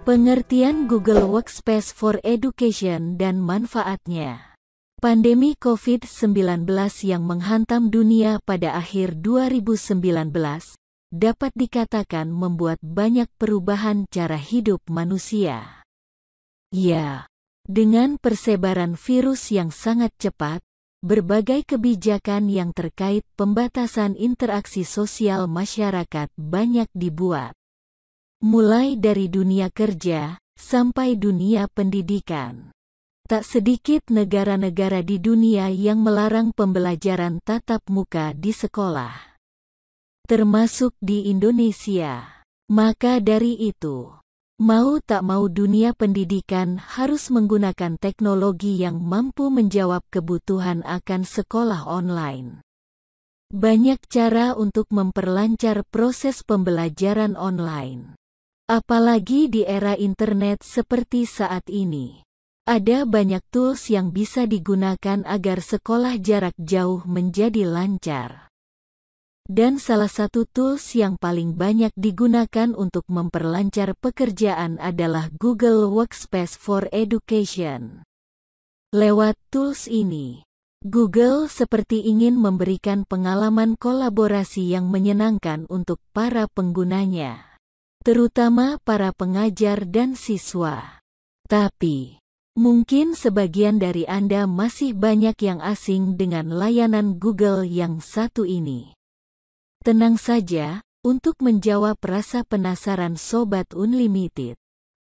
Pengertian Google Workspace for Education dan manfaatnya. Pandemi COVID-19 yang menghantam dunia pada akhir 2019 dapat dikatakan membuat banyak perubahan cara hidup manusia. Ya, dengan persebaran virus yang sangat cepat, berbagai kebijakan yang terkait pembatasan interaksi sosial masyarakat banyak dibuat. Mulai dari dunia kerja sampai dunia pendidikan. Tak sedikit negara-negara di dunia yang melarang pembelajaran tatap muka di sekolah, termasuk di Indonesia. Maka dari itu, mau tak mau dunia pendidikan harus menggunakan teknologi yang mampu menjawab kebutuhan akan sekolah online. Banyak cara untuk memperlancar proses pembelajaran online. Apalagi di era internet seperti saat ini. Ada banyak tools yang bisa digunakan agar sekolah jarak jauh menjadi lancar. Dan salah satu tools yang paling banyak digunakan untuk memperlancar pekerjaan adalah Google Workspace for Education. Lewat tools ini, Google seperti ingin memberikan pengalaman kolaborasi yang menyenangkan untuk para penggunanya, terutama para pengajar dan siswa. Tapi, mungkin sebagian dari Anda masih banyak yang asing dengan layanan Google yang satu ini. Tenang saja, untuk menjawab rasa penasaran Sobat Unlimited,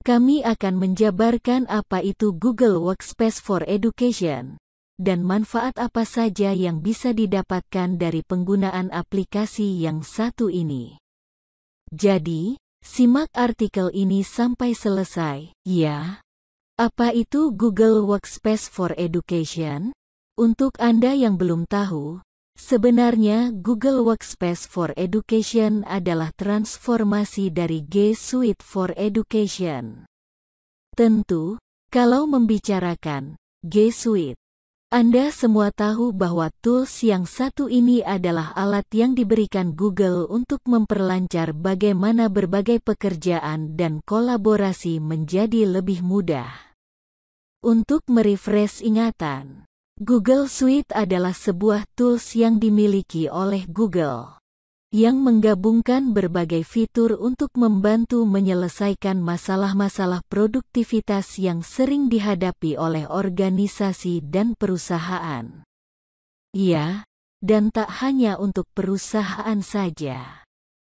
kami akan menjabarkan apa itu Google Workspace for Education, dan manfaat apa saja yang bisa didapatkan dari penggunaan aplikasi yang satu ini. Jadi, simak artikel ini sampai selesai, ya. Apa itu Google Workspace for Education? Untuk Anda yang belum tahu, sebenarnya Google Workspace for Education adalah transformasi dari G Suite for Education. Tentu, kalau membicarakan G Suite, Anda semua tahu bahwa tools yang satu ini adalah alat yang diberikan Google untuk memperlancar bagaimana berbagai pekerjaan dan kolaborasi menjadi lebih mudah. Untuk merefresh ingatan, Google Suite adalah sebuah tools yang dimiliki oleh Google, yang menggabungkan berbagai fitur untuk membantu menyelesaikan masalah-masalah produktivitas yang sering dihadapi oleh organisasi dan perusahaan. Ya, dan tak hanya untuk perusahaan saja.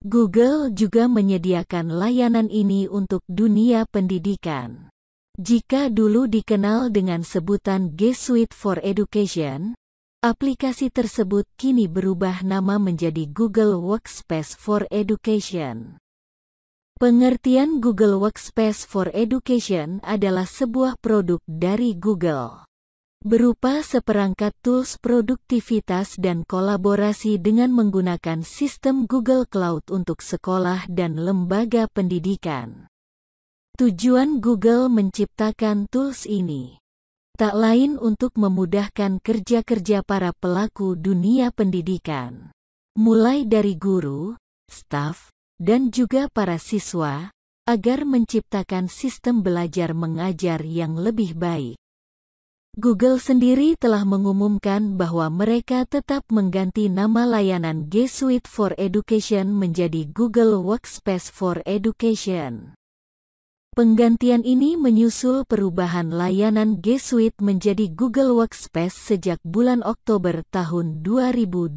Google juga menyediakan layanan ini untuk dunia pendidikan. Jika dulu dikenal dengan sebutan G Suite for Education, aplikasi tersebut kini berubah nama menjadi Google Workspace for Education. Pengertian Google Workspace for Education adalah sebuah produk dari Google, berupa seperangkat tools produktivitas dan kolaborasi dengan menggunakan sistem Google Cloud untuk sekolah dan lembaga pendidikan. Tujuan Google menciptakan tools ini tak lain untuk memudahkan kerja-kerja para pelaku dunia pendidikan, mulai dari guru, staf, dan juga para siswa, agar menciptakan sistem belajar mengajar yang lebih baik. Google sendiri telah mengumumkan bahwa mereka tetap mengganti nama layanan G Suite for Education menjadi Google Workspace for Education. Penggantian ini menyusul perubahan layanan G Suite menjadi Google Workspace sejak bulan Oktober tahun 2020.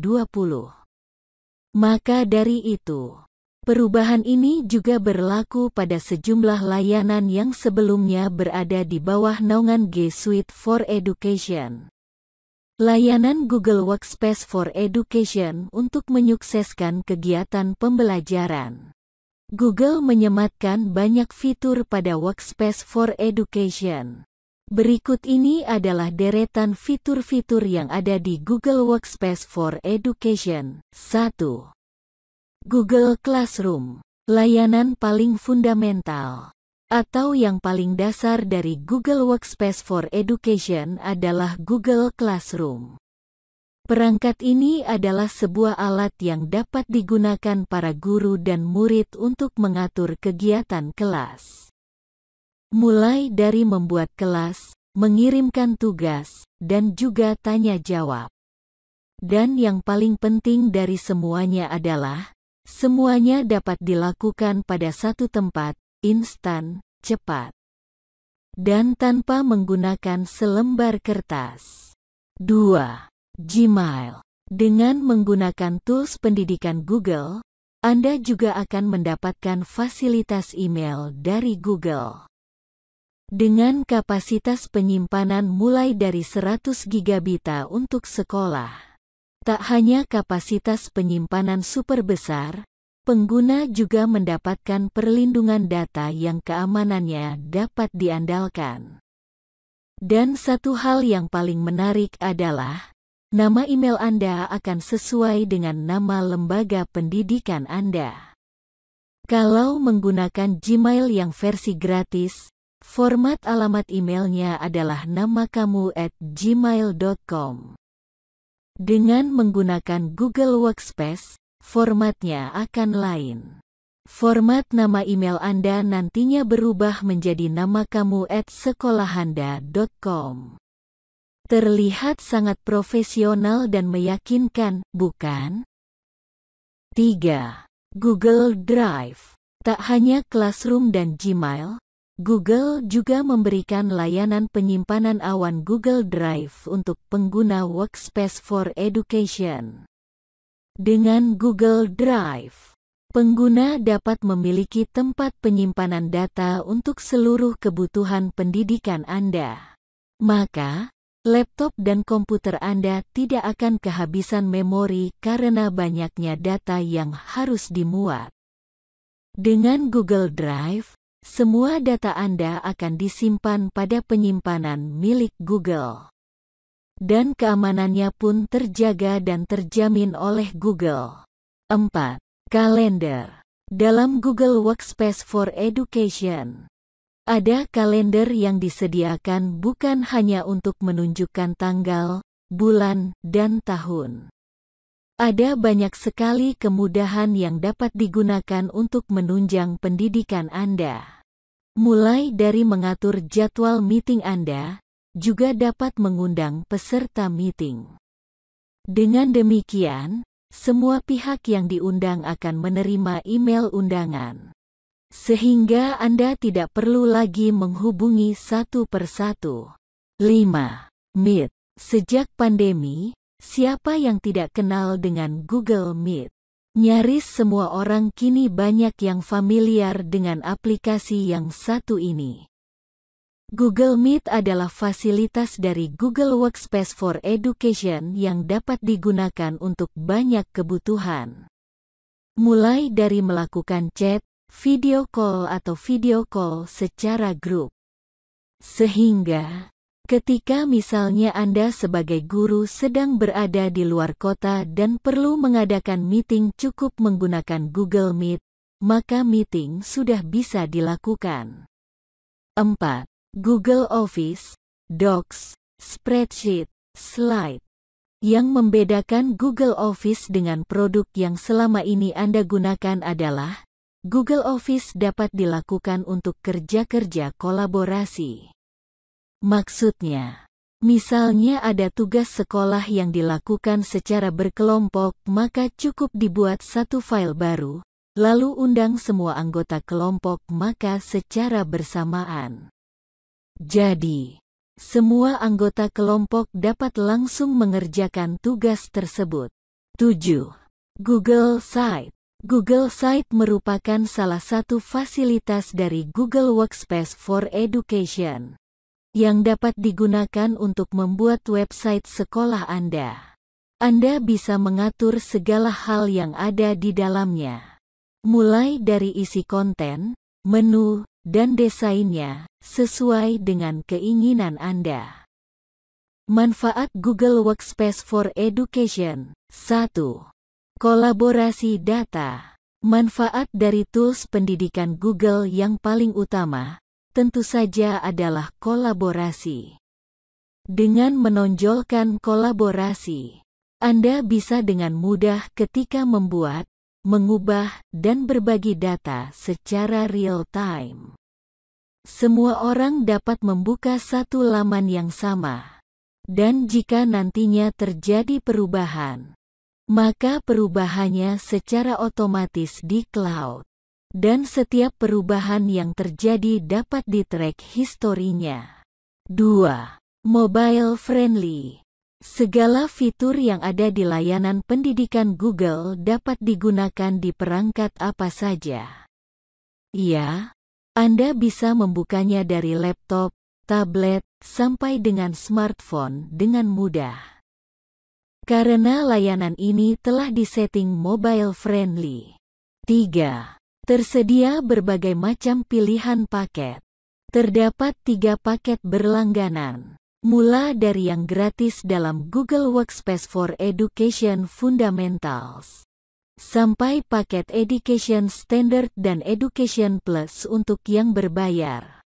Maka dari itu, perubahan ini juga berlaku pada sejumlah layanan yang sebelumnya berada di bawah naungan G Suite for Education. Layanan Google Workspace for Education untuk menyukseskan kegiatan pembelajaran. Google menyematkan banyak fitur pada Workspace for Education. Berikut ini adalah deretan fitur-fitur yang ada di Google Workspace for Education. 1. Google Classroom, layanan paling fundamental atau yang paling dasar dari Google Workspace for Education adalah Google Classroom. Perangkat ini adalah sebuah alat yang dapat digunakan para guru dan murid untuk mengatur kegiatan kelas. Mulai dari membuat kelas, mengirimkan tugas, dan juga tanya jawab. Dan yang paling penting dari semuanya adalah, semuanya dapat dilakukan pada satu tempat, instan, cepat, dan tanpa menggunakan selembar kertas. 2. Gmail. Dengan menggunakan tools pendidikan Google, Anda juga akan mendapatkan fasilitas email dari Google. Dengan kapasitas penyimpanan mulai dari 100 GB untuk sekolah. Tak hanya kapasitas penyimpanan super besar, pengguna juga mendapatkan perlindungan data yang keamanannya dapat diandalkan. Dan satu hal yang paling menarik adalah, nama email Anda akan sesuai dengan nama lembaga pendidikan Anda. Kalau menggunakan Gmail yang versi gratis, format alamat emailnya adalah namakamu@gmail.com. Dengan menggunakan Google Workspace, formatnya akan lain. Format nama email Anda nantinya berubah menjadi namakamu@sekolahanda.com. Terlihat sangat profesional dan meyakinkan, bukan? 3. Google Drive. Tak hanya Classroom dan Gmail, Google juga memberikan layanan penyimpanan awan Google Drive untuk pengguna Workspace for Education. Dengan Google Drive, pengguna dapat memiliki tempat penyimpanan data untuk seluruh kebutuhan pendidikan Anda. Maka, laptop dan komputer Anda tidak akan kehabisan memori karena banyaknya data yang harus dimuat. Dengan Google Drive, semua data Anda akan disimpan pada penyimpanan milik Google. Dan keamanannya pun terjaga dan terjamin oleh Google. 4. Kalender. Dalam Google Workspace for Education, ada kalender yang disediakan bukan hanya untuk menunjukkan tanggal, bulan, dan tahun. Ada banyak sekali kemudahan yang dapat digunakan untuk menunjang pendidikan Anda. Mulai dari mengatur jadwal meeting Anda, juga dapat mengundang peserta meeting. Dengan demikian, semua pihak yang diundang akan menerima email undangan. Sehingga Anda tidak perlu lagi menghubungi satu persatu. 5. Meet. Sejak pandemi, siapa yang tidak kenal dengan Google Meet? Nyaris semua orang kini banyak yang familiar dengan aplikasi yang satu ini. Google Meet adalah fasilitas dari Google Workspace for Education yang dapat digunakan untuk banyak kebutuhan. Mulai dari melakukan chat, video call atau video call secara grup. Sehingga, ketika misalnya Anda sebagai guru sedang berada di luar kota dan perlu mengadakan meeting cukup menggunakan Google Meet, maka meeting sudah bisa dilakukan. 4. Google Office, Docs, Spreadsheet, Slide. Yang membedakan Google Office dengan produk yang selama ini Anda gunakan adalah, Google Office dapat dilakukan untuk kerja-kerja kolaborasi. Maksudnya, misalnya ada tugas sekolah yang dilakukan secara berkelompok, maka cukup dibuat satu file baru, lalu undang semua anggota kelompok maka secara bersamaan. Jadi, semua anggota kelompok dapat langsung mengerjakan tugas tersebut. 7. Google Site. Google Site merupakan salah satu fasilitas dari Google Workspace for Education yang dapat digunakan untuk membuat website sekolah Anda. Anda bisa mengatur segala hal yang ada di dalamnya. Mulai dari isi konten, menu, dan desainnya, sesuai dengan keinginan Anda. Manfaat Google Workspace for Education. 1. Kolaborasi data. Manfaat dari tools pendidikan Google yang paling utama, tentu saja adalah kolaborasi. Dengan menonjolkan kolaborasi, Anda bisa dengan mudah ketika membuat, mengubah, dan berbagi data secara real-time. Semua orang dapat membuka satu laman yang sama. Dan jika nantinya terjadi perubahan, maka perubahannya secara otomatis di cloud. Dan setiap perubahan yang terjadi dapat di-track historinya. 2. Mobile friendly. Segala fitur yang ada di layanan pendidikan Google dapat digunakan di perangkat apa saja. Ya, Anda bisa membukanya dari laptop, tablet, sampai dengan smartphone dengan mudah. Karena layanan ini telah disetting mobile friendly. 3. Tersedia berbagai macam pilihan paket. Terdapat 3 paket berlangganan. Mula dari yang gratis dalam Google Workspace for Education Fundamentals, sampai paket Education Standard dan Education Plus untuk yang berbayar.